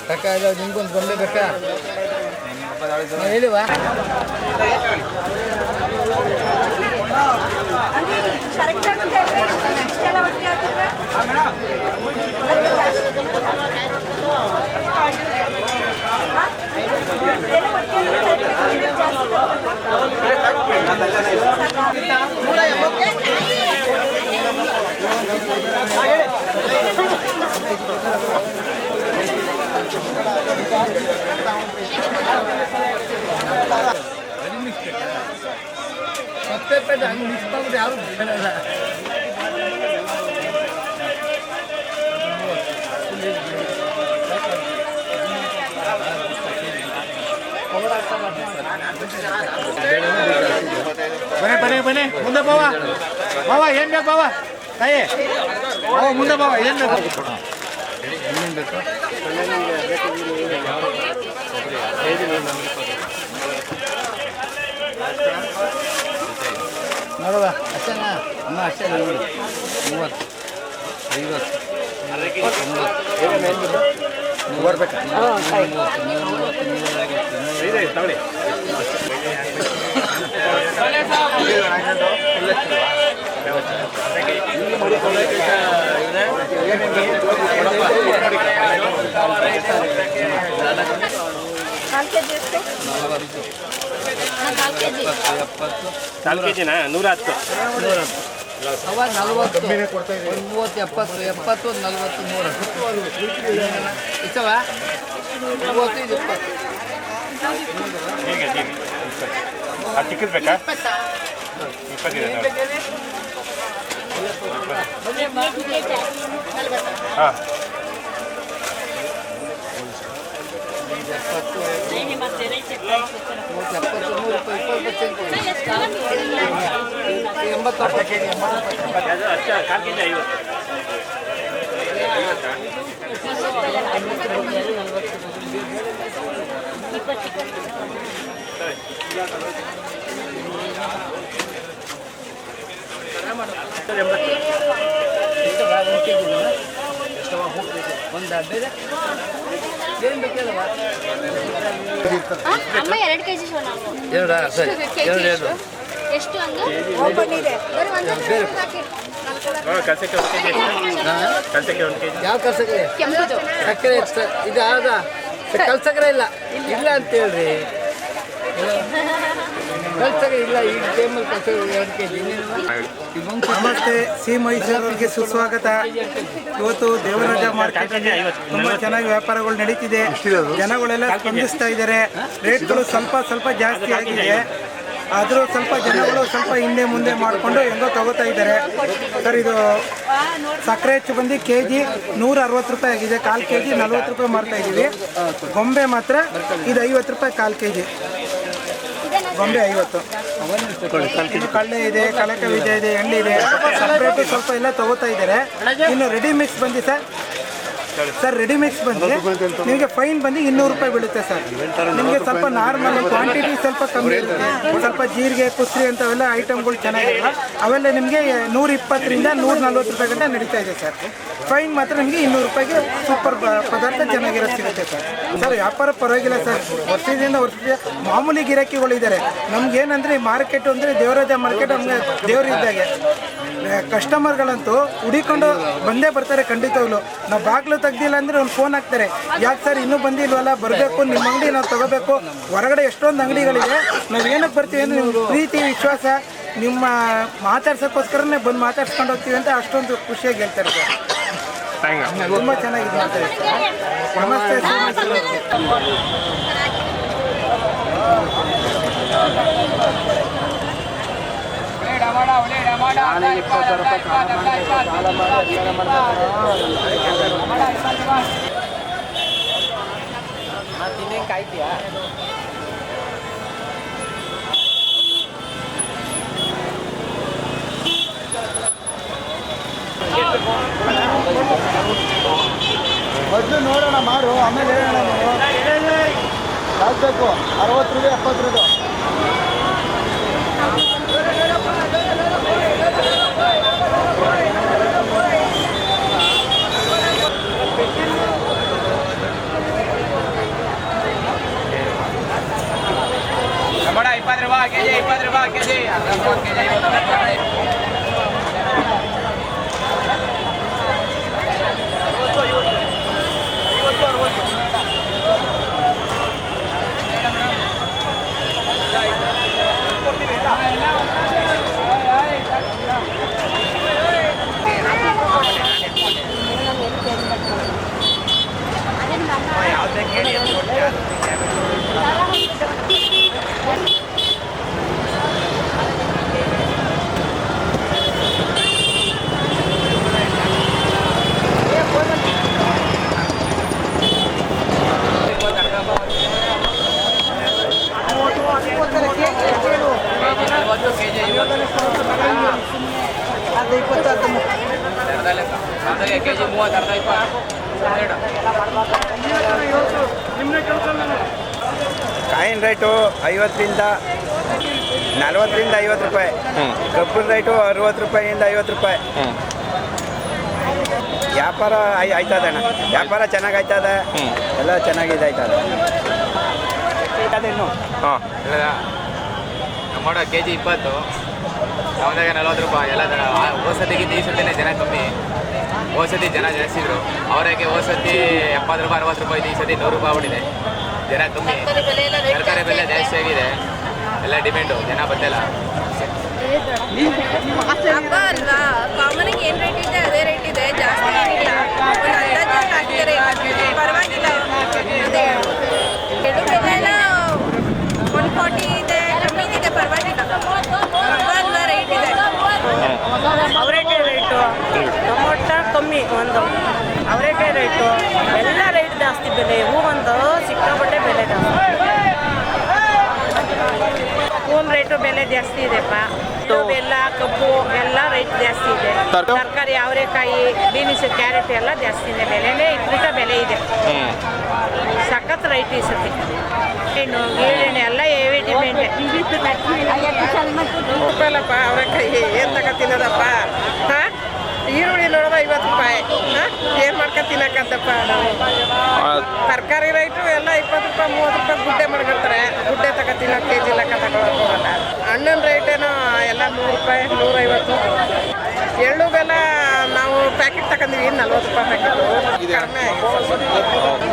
ತಕ್ಕ ಇಲ್ಲ ನಿಮ್ಗೊಂದು ಗೊಂಬೆ ಬೇಕಾ ಹೇಳಿವಾ ಸಪ್ಪೆ ಹಂಗೆ ಮಿಕ್ಸ್ ಮಾಡ್ಬಿಟ್ಟು ಯಾರು ಬೇಡಲ್ಲ ಬನ್ನಿ ಬನ್ನಿ ಬನ್ನಿ ಮುಂದೆ ಬಾವ ಬಾವ ಏನು ಬೇಕು ಬಾವ ತಾಯಿ ಬಾವ ಮುಂದೆ ಬಾವ ಏನು ಬೇಕು ಏನೇನು ಬೇಕು ನೋಡುವ ಅಷ್ಟೇನಾ ಅಮ್ಮ ಅಷ್ಟೇ ನೋಡಿ 30 50 ಬರ್ಬೇಕಾ ತಗೊಳ್ಳಿ ಕಾಲು ಕೆ ಜಿನಾ 110 ಅವ 40 30 70 70 40 100 ಇಷ್ಟವಾ 30 20 ಹೇಗೆ ಚಿಕ್ಕದು ಬೇಕಾ 20 ಹಾಂ ಒಂದು ಬೇರೆ ಏನು ಬೇಕಲ್ವಾ ಅಮ್ಮ 2 kg ಸೋನಾ ಎರಡಾ ಸರಿ ಎರಡು ಎಷ್ಟು ಹಂಗ ಓಪನ್ ಇದೆ ಬರಿ ಒಂದು ಪ್ಯಾಕೆಟ್ ಕಲ್ಸಕ್ಕೆ 1 kg ಕಲ್ಸಕ್ಕೆ 1 kg ಯಾವ ಕಲ್ಸಕ್ರೆ ಕೆಂಪುದು ಸಕ್ಕರೆ ಇದು ಆದ ಕಲ್ಸಕ್ರೆ ಇಲ್ಲ ಇಲ್ಲ ಅಂತ ಹೇಳ್ರಿ ಕಲ್ಸಕ್ರೆ ಇಲ್ಲ ಈ ಟೈಮಲ್ಲಿ ಕಲ್ಸಕ್ರೆ 2 kg ನಮಸ್ತೆ ಸಿ ಮೈಸೂರಿಗೆ ಸುಸ್ವಾಗತ. ಇವತ್ತು ದೇವರಾಜ ಮಾರ್ಕೆಟ್ ತುಂಬಾ ಚೆನ್ನಾಗಿ ವ್ಯಾಪಾರಗಳು ನಡೀತಿದೆ. ಜನಗಳೆಲ್ಲ ಸ್ಪಂದಿಸ್ತಾ ಇದ್ದಾರೆ. ರೇಟ್ಗಳು ಸ್ವಲ್ಪ ಜಾಸ್ತಿ ಆಗಿದೆ. ಆದರೂ ಸ್ವಲ್ಪ ಜನಗಳು ಸ್ವಲ್ಪ ಹಿಂದೆ ಮುಂದೆ ಮಾಡಿಕೊಂಡು ಹೆಂಗೋ ತಗೋತಾ ಇದ್ದಾರೆ. ಸರ್ ಇದು ಸಕ್ಕರೆ ಹೆಚ್ಚು ಬಂದು KG 160 ರೂಪಾಯಿ ಆಗಿದೆ. 1/4 kg 40 ರೂಪಾಯಿ ಮಾರ್ತಾ ಇದ್ದೀವಿ. ಗೊಂಬೆ ಮಾತ್ರ ಇದು 50 ರೂಪಾಯಿ 1/4 kg ಗೊಂಬೆ 50. ಕಳ್ಳೆ ಇದೆ, ಕಲಕ ಬೀಜ ಇದೆ, ಎಣ್ಣೆ ಇದೆ, ಸಪ್ರೇಟು ಸ್ವಲ್ಪ ಎಲ್ಲ ತಗೋತಾ ಇದ್ದಾರೆ. ಇನ್ನು ರೆಡಿ ಮಿಕ್ಸ್ ಬಂದು ಸರ್ ರೆಡಿ ಮಿಕ್ಸ್ ಬಂದು ನಿಮಗೆ ಫೈನ್ ಬಂದು 200 ರೂಪಾಯಿ ಬೀಳುತ್ತೆ ಸರ್. ನಿಮಗೆ ಸ್ವಲ್ಪ ನಾರ್ಮಲ್ ಕ್ವಾಂಟಿಟಿ ಸ್ವಲ್ಪ ಕಮ್ಮಿ ಇರುತ್ತೆ. ಸ್ವಲ್ಪ ಜೀರಿಗೆ ಕುಸ್ರಿ ಅಂಥವೆಲ್ಲ ಐಟಮ್ಗಳು ಚೆನ್ನಾಗಿಲ್ಲ. ಅವೆಲ್ಲ ನಿಮಗೆ 120ರಿಂದ 140 ರೂಪಾಯಿ ಗಂಟೆ ನಡೀತಾ ಇದೆ ಸರ್. ಫೈನ್ ಮಾತ್ರ ನಿಮಗೆ 200 ರೂಪಾಯಿಗೆ ಸೂಪರ್ ಪದಾರ್ಥ ಚೆನ್ನಾಗಿರೋ ಸಿಗುತ್ತೆ ಸರ್. ಸರ್ ವ್ಯಾಪಾರ ಪರವಾಗಿಲ್ಲ ಸರ್. ವರ್ಷದಿಂದ ಮಾಮೂಲಿ ಗಿರಾಕಿಗಳಿದ್ದಾರೆ. ನಮ್ಗೇನಂದರೆ ಮಾರ್ಕೆಟು ಅಂದರೆ ದೇವರಾಜ ಮಾರ್ಕೆಟ್ ನಮಗೆ ದೇವರಿದ್ದಾಗೆ. ಕಸ್ಟಮರ್ಗಳಂತೂ ಹುಡಿಕೊಂಡು ಬಂದೇ ಬರ್ತಾರೆ ಖಂಡಿತವಾಗ್ಲು. ನಾವು ಬಾಗಿಲು ತೆಗ್ದಿಲ್ಲ ಅಂದರೆ ಒಂದು ಫೋನ್ ಹಾಕ್ತಾರೆ, ಯಾಕೆ ಸರ್ ಇನ್ನೂ ಬಂದಿಲ್ವಲ್ಲ, ಬರಬೇಕು ನಿಮ್ಮ ಅಂಗಡಿ ನಾವು ತಗೋಬೇಕು. ಹೊರಗಡೆ ಎಷ್ಟೊಂದು ಅಂಗಡಿಗಳಿದೆ, ನಾವು ಏನಕ್ಕೆ ಬರ್ತೀವಿ ಅಂದರೆ ನಿಮ್ಮ ಪ್ರೀತಿ ವಿಶ್ವಾಸ ನಿಮ್ಮ ಮಾತಾಡ್ಸೋಕ್ಕೋಸ್ಕರನೇ ಬಂದು ಮಾತಾಡ್ಸ್ಕೊಂಡು ಹೋಗ್ತೀವಿ ಅಂತ ಅಷ್ಟೊಂದು ಖುಷಿಯಾಗಿ ಹೇಳ್ತಾರೆ ಸರ್. ತುಂಬ ಚೆನ್ನಾಗಿದೆ ಅಂತಾರೆ. ನಮಸ್ತೆ ತಿನ್ನೇನು ಕಾಯ್ತೀಯಾ? ಮೊದಲು ನೋಡೋಣ ಮಾರು, ಆಮೇಲೆ ಹೇಳೋಣ. ನೀವು ಯಾವ್ದು ಬೇಕು? 60 ರೂಪಾಯಿ 70 ರೂಪಾಯಿ. ಕಾಯಿನ್ ರೇಟು 50ರಿಂದ 40ರಿಂದ 50 ರೂಪಾಯಿ. ಕಬ್ಬಿನ ರೇಟು 60 ರೂಪಾಯಿಯಿಂದ 50 ರೂಪಾಯಿ. ವ್ಯಾಪಾರ ಆಯ್ತದೆ ಅಣ್ಣ, ವ್ಯಾಪಾರ ಚೆನ್ನಾಗಿ ಆಯ್ತದೆ, ಎಲ್ಲ ಚೆನ್ನಾಗಿದೆ ಆಯ್ತದೆ. ಹಾಂ ಟೊಮೊಟೊ ಕೆ ಜಿ 20, ಟೊಮೊಟೊಗೆ 40 ರೂಪಾಯಿ. ಎಲ್ಲ ಓಸತಿಗಿಂತ ಈ ಸತಿನೇ ಜನ ಕಮ್ಮಿ. ಓಸತಿ ಜನ ಜಾಸ್ತಿ ಇದ್ರು, ಅವರಿಗೆ ಓಸತಿ 70 ರೂಪಾಯಿ 60 ರೂಪಾಯಿ, ಈ ಸತಿ 100 ರೂಪಾಯಿ ಬಿಟ್ಟಿದೆ. ಜನ ಕಮ್ಮಿ, ತರಕಾರಿ ಬೆಲೆ ಜಾಸ್ತಿ ಆಗಿದೆ, ಎಲ್ಲ ಡಿಮ್ಯಾಂಡು, ಜನ ಬಂದಿಲ್ಲ. ಹಬ್ಬ ಅಲ್ವಾ, ಕಾಮನಿಗೆ ಏನು ರೇಟ್ ಇದೆ ಅದೇ ರೇಟ್ ಇದೆ, ಜಾಸ್ತಿ ಏನಿಲ್ಲ. ಒಂದು ಅಂದಾಜು ಹಾಕಿದ್ದಾರೆ, ಪರವಾಗಿಲ್ಲ. ಅದೇ ಎಡು ಬೆಲೆ 140 ಇದೆ, ಕಮ್ಮಿ ಇದೆ, ಪರವಾಗಿಲ್ಲ. ಹಬ್ಬ ಅಲ್ವಾ, ರೇಟ್ ಇದೆ. ಅವರೇಟೆ ರೇಟು, ಟೊಮೊಟೊ ಕಮ್ಮಿ ಒಂದು, ಅವರೇಟೆ ರೇಟು, ಎಲ್ಲ ರೇಟ್ ಜಾಸ್ತಿ ಬೆಲೆ. ಹೂವೊಂದು ಸಿಕ್ಕಾಪಟ್ಟೆ ಬೆಲೆ ಜಾಸ್ತಿ, ಹೂವಿನ ರೇಟು ಬೆಲೆ ಜಾಸ್ತಿ ಇದೆಪ್ಪ. ಬೆಲ್ಲ, ಕಬ್ಬು ಎಲ್ಲ ರೇಟ್ ಜಾಸ್ತಿ ಇದೆ. ತರಕಾರಿ ಅವರೆಕಾಯಿ, ಬೀನ್ಸ್, ಕ್ಯಾರೆಟ್ ಎಲ್ಲ ಜಾಸ್ತಿ ಇದೆ. ಬೆಲೆನೇ ಇಟ್ಬಿಟ್ಟ ಬೆಲೆ ಇದೆ, ಸಖತ್ ರೈಟ್ ಈ ಸತಿ. ಹೆಣ್ಣು ಗೀಳೆಣ್ಣೆ ಎಲ್ಲ ಹೆವಿ ಡಿಮ್ಯಾಂಡ್. ರೂಪಾಯಿಲಪ್ಪ ಅವರೆಕಾಯಿ, ಏನು ತಗೋತಿನ್ನೋದಪ್ಪ? ಹಾಂ, ಈರುಳ್ಳಿ ನೋಡೋದು 50 ರೂಪಾಯಿ. ಹಾಂ, ಏನು ಮಾಡ್ಕೊಂಡು ತಿನ್ನಕ್ಕಂತಪ್ಪ ನಾವು? ತರಕಾರಿ ರೈಟು ಎಲ್ಲ 20 ರೂಪಾಯಿ 30 ರೂಪಾಯಿ ಗುಡ್ಡೆ ಮಾಡ್ಕೊಳ್ತಾರೆ. ಗುಡ್ಡೆ ತಗೋತಿನ್ನೋ ಕೆ ಜಿ ಲೆಕ್ಕ ತಗೊಳೋಲ್ಲ. ಹಣ್ಣಿನ ರೇಟೇನೋ ಎಲ್ಲ 100 ರೂಪಾಯಿ 150. ಎಳ್ಳು ಬೆಲ್ಲ ನಾವು ಪ್ಯಾಕೆಟ್ ತಗೊಂಡಿವಿ 40 ರೂಪಾಯಿ ಪ್ಯಾಕೆಟು, ಕಡಿಮೆ ಆಗಿದೆ.